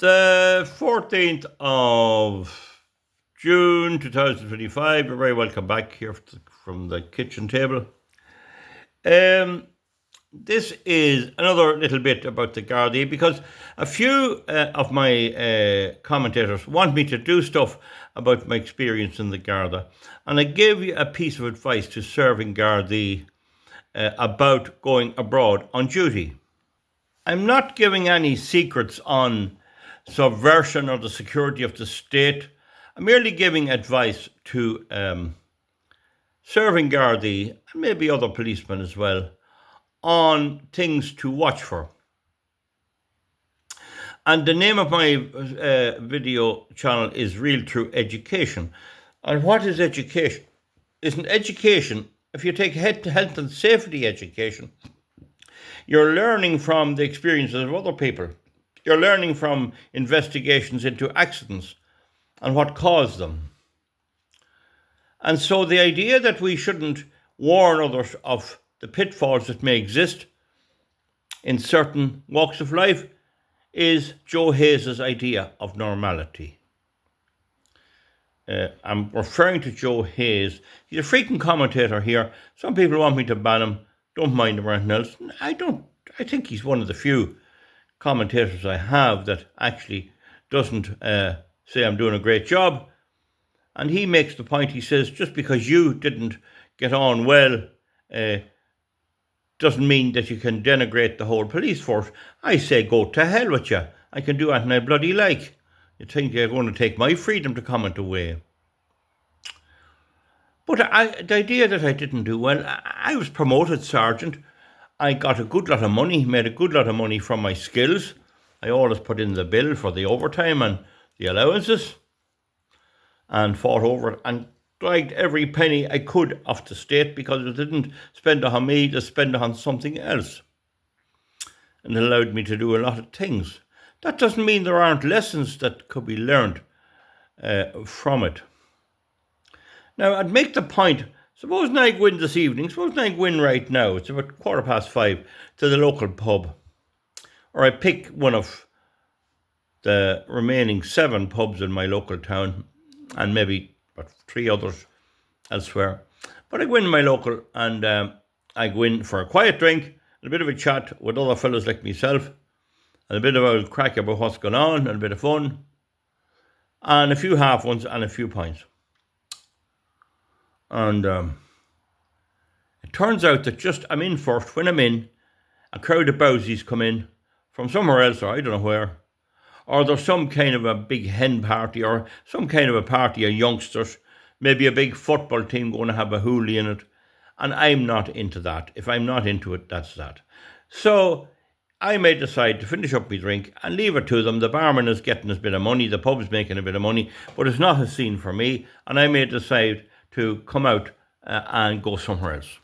The 14th of June 2025. You're very welcome back here from the kitchen table. This is another little bit about the Gardai because a few of my commentators want me to do stuff about my experience in the Garda. And I gave you a piece of advice to serving Gardai about going abroad on duty. I'm not giving any secrets on subversion or the security of the state. I'm merely giving advice to serving Gardai and maybe other policemen as well on things to watch for. And the name of my video channel is Real True Education. And what is education? Isn't education, if you take health and safety education, you're learning from the experiences of other people. You're learning from investigations into accidents and what caused them. And so the idea that we shouldn't warn others of the pitfalls that may exist in certain walks of life is Joe Hayes' idea of normality. I'm referring to Joe Hayes. He's a frequent commentator here. Some people want me to ban him. Don't mind him or anything else. I think he's one of the few commentators I have that actually doesn't say I'm doing a great job. And he makes the point, he says, just because you didn't get on well doesn't mean that you can denigrate the whole police force. I say go to hell with you. I can do anything I bloody like. You think you're going to take my freedom to comment away? But the idea that I didn't do well, I was promoted sergeant. I got a good lot of money, made a good lot of money from my skills. I always put in the bill for the overtime and the allowances and fought over it and dragged every penny I could off the state because it didn't spend it on me, to spend it on something else. And it allowed me to do a lot of things. That doesn't mean there aren't lessons that could be learned from it. Now, I'd make the point, suppose I go in this evening, suppose I go in right now, it's about 5:15, to the local pub, or I pick one of the remaining 7 pubs in my local town, and maybe about 3 others elsewhere. But I go in my local, and I go in for a quiet drink, and a bit of a chat with other fellows like myself, and a bit of a crack about what's going on, and a bit of fun, and a few half ones, and a few pints. And it turns out that just I'm in first. When I'm in, a crowd of bowsies come in from somewhere else, or I don't know where, or there's some kind of a big hen party, or some kind of a party of youngsters, maybe a big football team going to have a hoolie in it, and I'm not into that. If I'm not into it, that's that. So I may decide to finish up my drink and leave it to them. The barman is getting his bit of money, the pub's making a bit of money, but it's not a scene for me, and I may decide to come out and go somewhere else.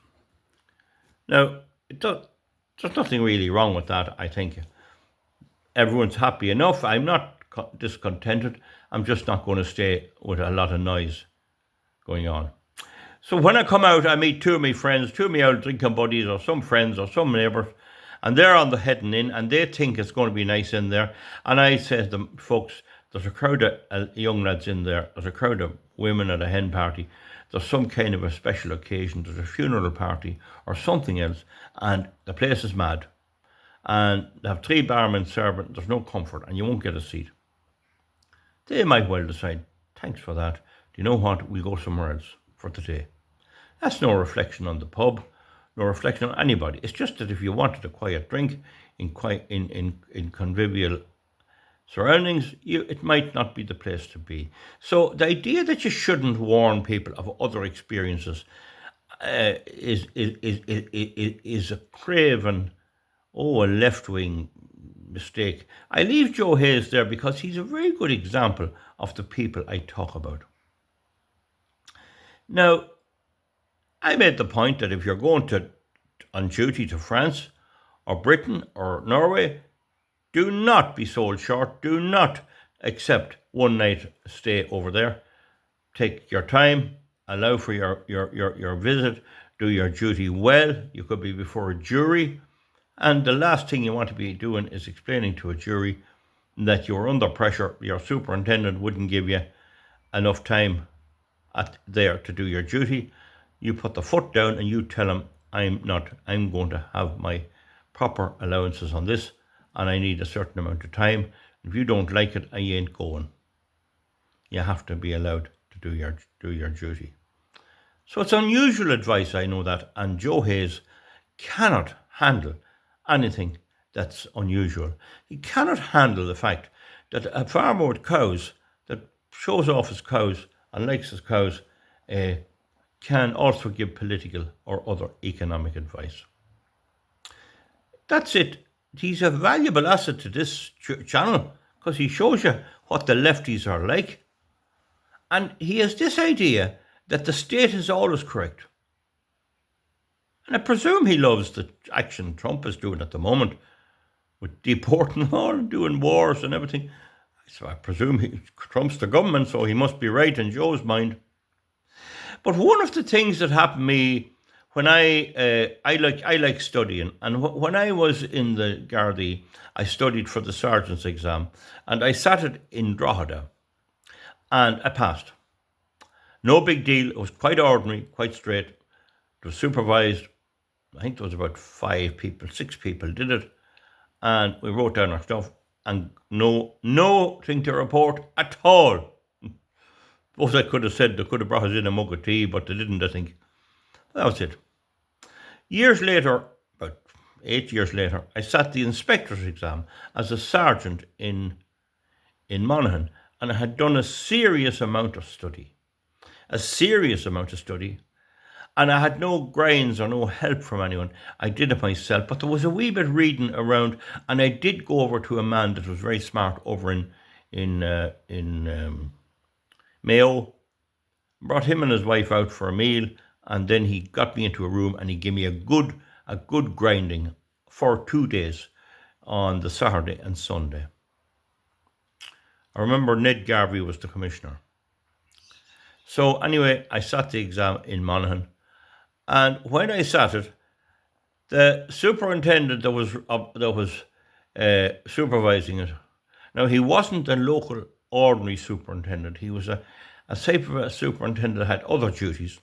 Now, there's nothing really wrong with that, I think. Everyone's happy enough. I'm not discontented. I'm just not going to stay with a lot of noise going on. So when I come out, I meet 2 of my friends, 2 of my old drinking buddies, or some friends, or some neighbours, and they're on the heading in, and they think it's going to be nice in there. And I say to them, folks, there's a crowd of young lads in there. There's a crowd of women at a hen party. There's some kind of a special occasion. There's a funeral party or something else. And the place is mad. And they have 3 barmen serving. There's no comfort and you won't get a seat. They might well decide, thanks for that. Do you know what? We'll go somewhere else for today. That's no reflection on the pub, no reflection on anybody. It's just that if you wanted a quiet drink in convivial surroundings, it might not be the place to be. So the idea that you shouldn't warn people of other experiences is a craven, a left-wing mistake. I leave Joe Hayes there because he's a very good example of the people I talk about. Now, I made the point that if you're going on duty to France or Britain or Norway, do not be sold short. Do not accept one night stay over there. Take your time, allow for your visit, do your duty well. You could be before a jury. And the last thing you want to be doing is explaining to a jury that you were under pressure, your superintendent wouldn't give you enough time there to do your duty, you put the foot down and you tell him, I'm going to have my proper allowances on this and I need a certain amount of time. If you don't like it, I ain't going. You have to be allowed to do your duty. So it's unusual advice, I know that, and Joe Hayes cannot handle anything that's unusual. He cannot handle the fact that a farmer with cows that shows off his cows and likes his cows can also give political or other economic advice. That's it. He's a valuable asset to this channel because he shows you what the lefties are like. And he has this idea that the state is always correct. And I presume he loves the action Trump is doing at the moment with deporting all and doing wars and everything. So I presume Trump's the government, so he must be right in Joe's mind. But one of the things that happened to me when I like studying, and when I was in the Gardai, I studied for the sergeant's exam, and I sat it in Drogheda, and I passed. No big deal. It was quite ordinary, quite straight. It was supervised. I think there was about 6 people did it, and we wrote down our stuff, and nothing to report at all. Suppose I could have said they could have brought us in a mug of tea, but they didn't, I think. That was it. Years later, about 8 years later, I sat the inspector's exam as a sergeant in Monaghan, and I had done a serious amount of study, and I had no grains or no help from anyone. I did it myself, but there was a wee bit reading around, and I did go over to a man that was very smart over in Mayo, brought him and his wife out for a meal, and then he got me into a room and he gave me a good grinding for 2 days on the Saturday and Sunday. I remember Ned Garvey was the commissioner. So anyway, I sat the exam in Monaghan, and when I sat it, the superintendent that was supervising it, now he wasn't a local ordinary superintendent. He was a type of a superintendent that had other duties.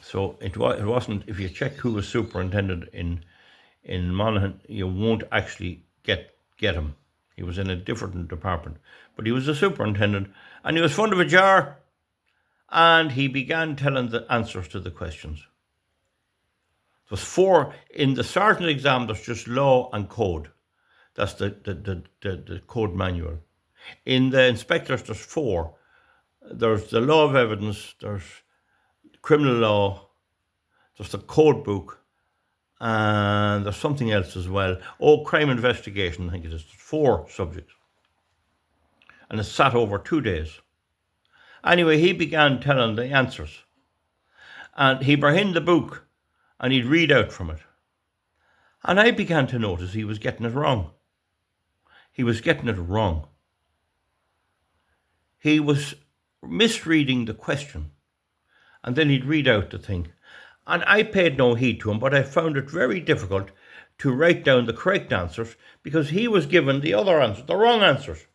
So it wasn't, if you check who was superintendent in Monaghan, you won't actually get him. He was in a different department. But he was a superintendent, and he was fond of a jar, and he began telling the answers to the questions. It was 4, in the sergeant exam, there's just law and code. That's the code manual. In the inspectors, there's 4. There's the law of evidence, there's criminal law, there's the code book, and there's something else as well. Crime investigation, I think it is. 4 subjects. And it sat over 2 days. Anyway, he began telling the answers. And he brought in the book, and he'd read out from it. And I began to notice he was getting it wrong. He was misreading the question, and then he'd read out the thing. And I paid no heed to him, but I found it very difficult to write down the correct answers because he was given the other answers, the wrong answers.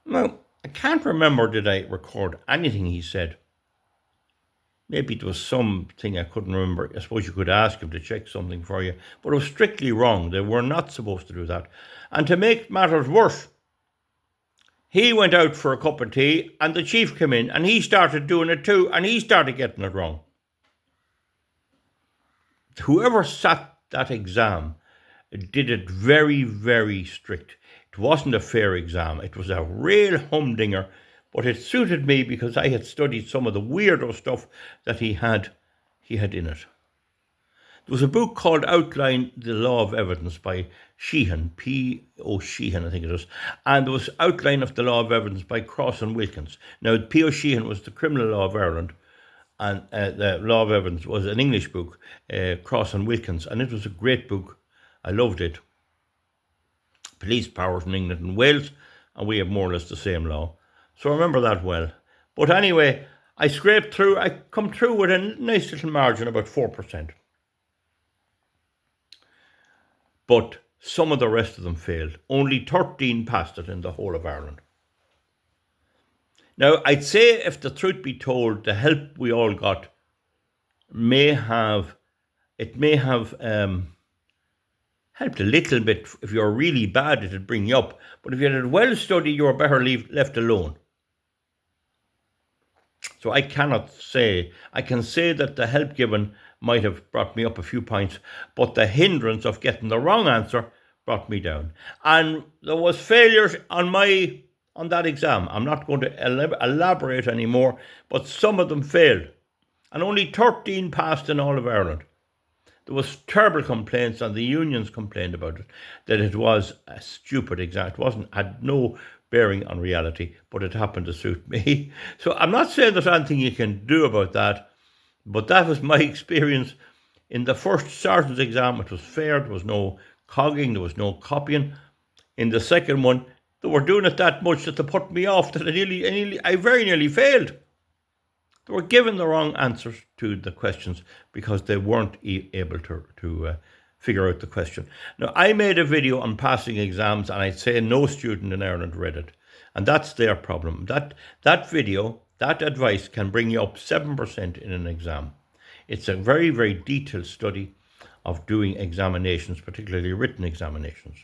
Now, I can't remember, did I record anything he said? Maybe it was something I couldn't remember. I suppose you could ask him to check something for you, but it was strictly wrong. They were not supposed to do that. And to make matters worse, he went out for a cup of tea, and the chief came in, and he started doing it too, and he started getting it wrong. Whoever sat that exam did it very, very strict. It wasn't a fair exam. It was a real humdinger, but it suited me because I had studied some of the weirdo stuff that he had in it. There was a book called Outline the Law of Evidence by Sheehan, P.O. Sheehan, I think it is. And there was Outline of the Law of Evidence by Cross and Wilkins. Now, P.O. Sheehan was the criminal law of Ireland, and the Law of Evidence was an English book, Cross and Wilkins, and it was a great book. I loved it. Police powers in England and Wales, and we have more or less the same law. So I remember that well. But anyway, I scraped through. I come through with a nice little margin, about 4%. but some of the rest of them failed. Only 13 passed it in the whole of Ireland. Now, I'd say, if the truth be told, the help we all got may have helped a little bit. If you're really bad, it'd bring you up. But if you had well studied, you were better left alone. So I cannot say. I can say that the help given might have brought me up a few points, but the hindrance of getting the wrong answer brought me down. And there was failures on that exam. I'm not going to elaborate anymore, but some of them failed. And only 13 passed in all of Ireland. There was terrible complaints, and the unions complained about it, that it was a stupid exam. It had no bearing on reality, but it happened to suit me. So I'm not saying there's anything you can do about that, but that was my experience. In the first sergeant's exam, it was fair. There was no cogging, there was no copying. In the second one, they were doing it that much that they put me off, that I very nearly failed. They were given the wrong answers to the questions because they weren't able to figure out the question. Now, I made a video on passing exams, and I'd say no student in Ireland read it. And that's their problem. That video, that advice can bring you up 7% in an exam. It's a very, very detailed study of doing examinations, particularly written examinations.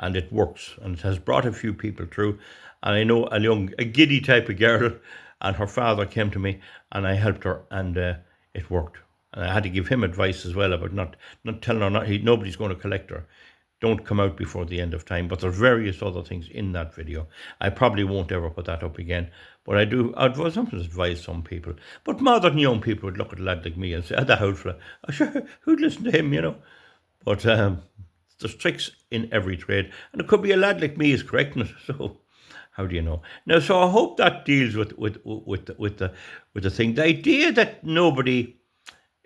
And it works, and it has brought a few people through. And I know a giddy type of girl, and her father came to me, and I helped her, and it worked. And I had to give him advice as well about not telling her nobody's going to collect her. Don't come out before the end of time. But there's various other things in that video. I probably won't ever put that up again. But I'd sometimes advise some people. But modern young people would look at a lad like me and say, the old fella, sure, who'd listen to him, But there's tricks in every trade. And it could be a lad like me is correcting it. So how do you know? Now, so I hope that deals with the thing. The idea that nobody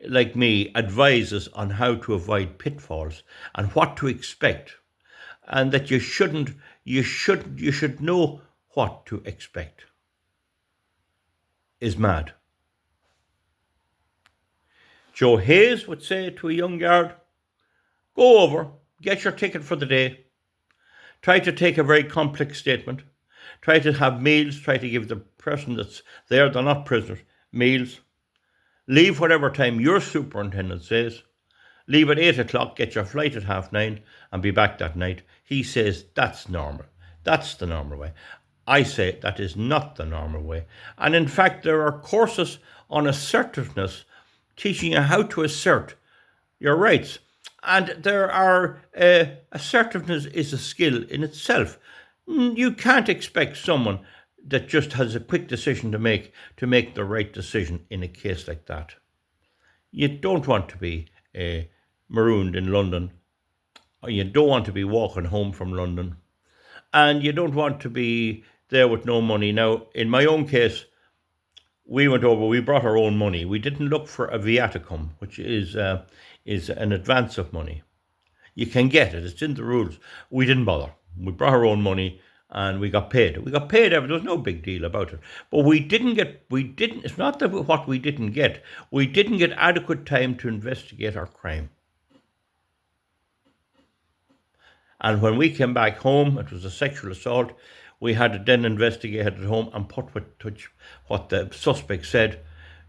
like me advises on how to avoid pitfalls and what to expect, and that you should know what to expect, is mad. Joe Hayes would say to a young guard, go over, get your ticket for the day, try to take a very complex statement, try to have meals, try to give the person that's there, they're not prisoners, meals. Leave whatever time your superintendent says. Leave at 8 o'clock, get your flight at 9:30 and be back that night. He says that's normal. That's the normal way. I say that is not the normal way. And in fact, there are courses on assertiveness teaching you how to assert your rights. And there are, assertiveness is a skill in itself. You can't expect someone that just has a quick decision to make the right decision in a case like that. You don't want to be marooned in London, or you don't want to be walking home from London, and you don't want to be there with no money. Now, in my own case, we went over, we brought our own money. We didn't look for a viaticum, which is an advance of money. You can get it, it's in the rules. We didn't bother. We brought our own money, and we got paid. There was no big deal about it. But it's not that what we didn't get. We didn't get adequate time to investigate our crime. And when we came back home, it was a sexual assault. We had to then investigate at home and put what the suspect said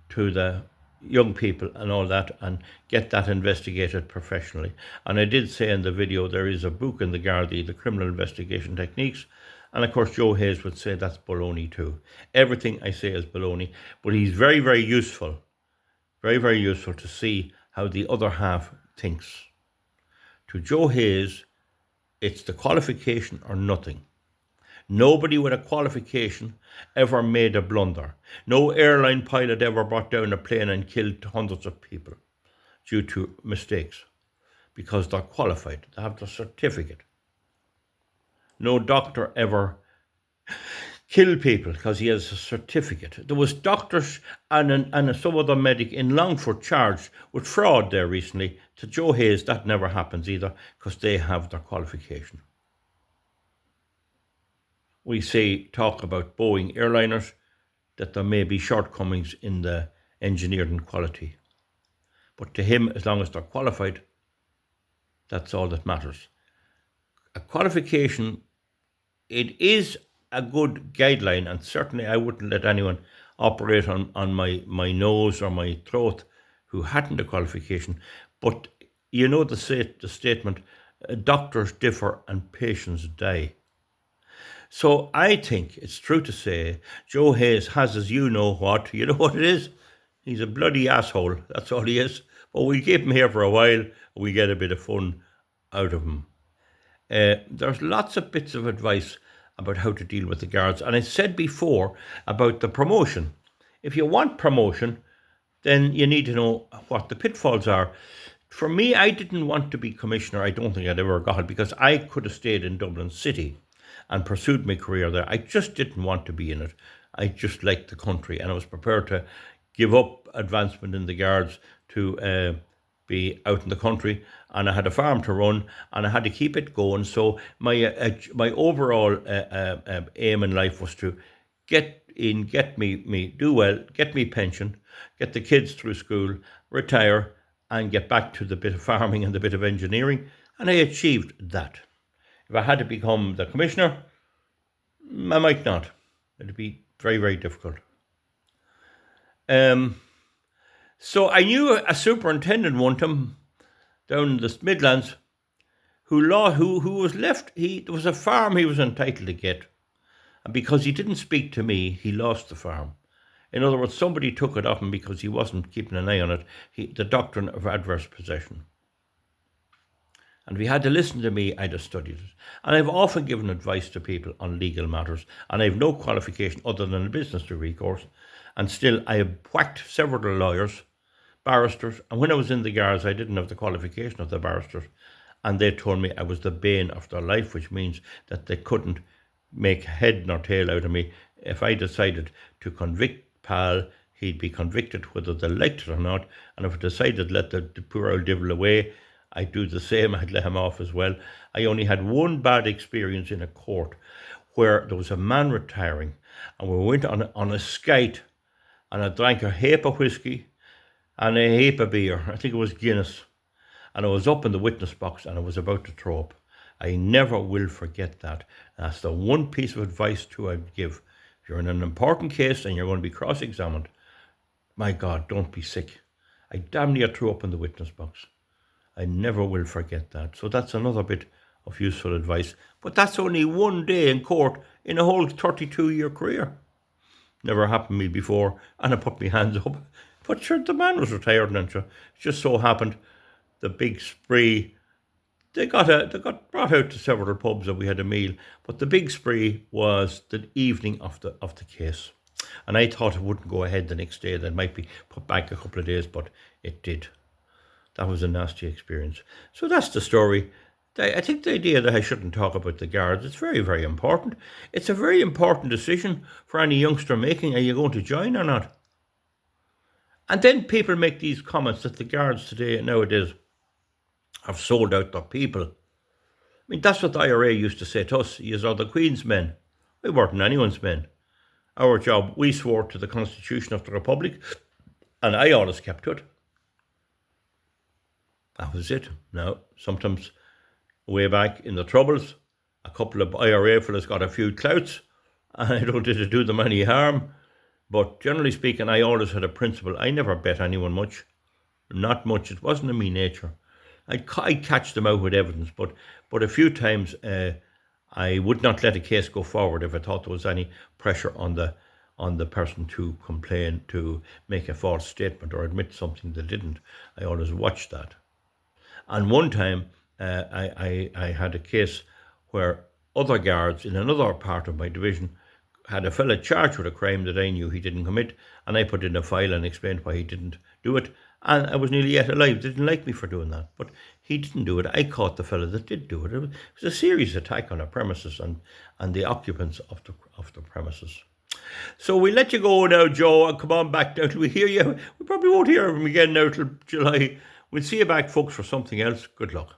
to the young people and all that, and get that investigated professionally. And I did say in the video, there is a book in the Gardai, The Criminal Investigation Techniques, and of course Joe Hayes would say that's baloney too. Everything I say is baloney, but he's very, very useful, very, very useful to see how the other half thinks. To Joe Hayes, it's the qualification or nothing. Nobody with a qualification ever made a blunder. No airline pilot ever brought down a plane and killed hundreds of people due to mistakes, because they're qualified. They have the certificate. No doctor ever killed people because he has a certificate. There was doctors and some other medic in Longford charged with fraud there recently. To Joe Hayes, that never happens either, because they have their qualification. We talk about Boeing airliners, that there may be shortcomings in the engineering quality. But to him, as long as they're qualified, That's all that matters. A qualification, it is a good guideline, and certainly I wouldn't let anyone operate on my nose or my throat who hadn't a qualification. But you know the statement, doctors differ and patients die. So I think it's true to say Joe Hayes has, as you know what it is? He's a bloody asshole, that's all he is. But we keep him here for a while, we get a bit of fun out of him. There's lots of bits of advice about how to deal with the guards. And I said before about the promotion. If you want promotion, then you need to know what the pitfalls are. For me, I didn't want to be commissioner. I don't think I'd ever got it, because I could have stayed in Dublin City and pursued my career there. I just didn't want to be in it. I just liked the country, and I was prepared to give up advancement in the guards to be out in the country, and I had a farm to run, and I had to keep it going. So my overall aim in life was to get me do well, get me pension, get the kids through school, retire, and get back to the bit of farming and the bit of engineering, and I achieved that. If I had to become the commissioner, I might not. It'd be very, very difficult. So I knew a superintendent one time down in the Midlands who was left. There was a farm he was entitled to get, and because he didn't speak to me, he lost the farm. In other words, somebody took it off him because he wasn't keeping an eye on it. The doctrine of adverse possession. And if he had to listen to me, I'd have studied it. And I've often given advice to people on legal matters, and I have no qualification other than a business degree course. And still, I have whacked several lawyers, barristers, and when I was in the guards, I didn't have the qualification of the barristers, and they told me I was the bane of their life, which means that they couldn't make head nor tail out of me. If I decided to convict Pal, he'd be convicted whether they liked it or not, and if I decided to let the poor old devil away, I'd do the same. I'd let him off as well. I only had one bad experience in a court where there was a man retiring, and we went on a skate, and I drank a heap of whiskey and a heap of beer. I think it was Guinness. And I was up in the witness box, and I was about to throw up. I never will forget that. That's the one piece of advice I'd give. If you're in an important case and you're going to be cross-examined, my God, don't be sick. I damn near threw up in the witness box. I never will forget that. So that's another bit of useful advice. But that's only one day in court in a whole 32-year career. Never happened to me before, and I put my hands up. But sure, the man was retired, and it just so happened the big spree, they got brought out to several pubs and we had a meal. But the big spree was the evening of the case. And I thought it wouldn't go ahead the next day. That might be put back a couple of days, but it did. That was a nasty experience. So that's the story. I think the idea that I shouldn't talk about the guards, it's very, very important. It's a very important decision for any youngster making. Are you going to join or not? And then people make these comments that the guards today, nowadays, have sold out their people. I mean, that's what the IRA used to say to us. You are the Queen's men. We weren't anyone's men. Our job, we swore to the Constitution of the Republic, and I always kept to it. That was it. Now, sometimes way back in the Troubles, a couple of IRA fellas got a few clouts, and I don't think it do them any harm. But generally speaking, I always had a principle. I never bet anyone much. Not much. It wasn't in my nature. I'd catch them out with evidence, but a few times I would not let a case go forward if I thought there was any pressure on the person to complain, to make a false statement or admit something they didn't. I always watched that. And one time I had a case where other guards in another part of my division had a fella charged with a crime that I knew he didn't commit, and I put in a file and explained why he didn't do it, and I was nearly yet alive. They didn't like me for doing that, but he didn't do it. I caught the fella that did do it. It was a serious attack on our premises and the occupants of the premises. So we let you go now, Joe, and come on back now till we hear you. We probably won't hear him again now till July. We'll see you back, folks, for something else. Good luck.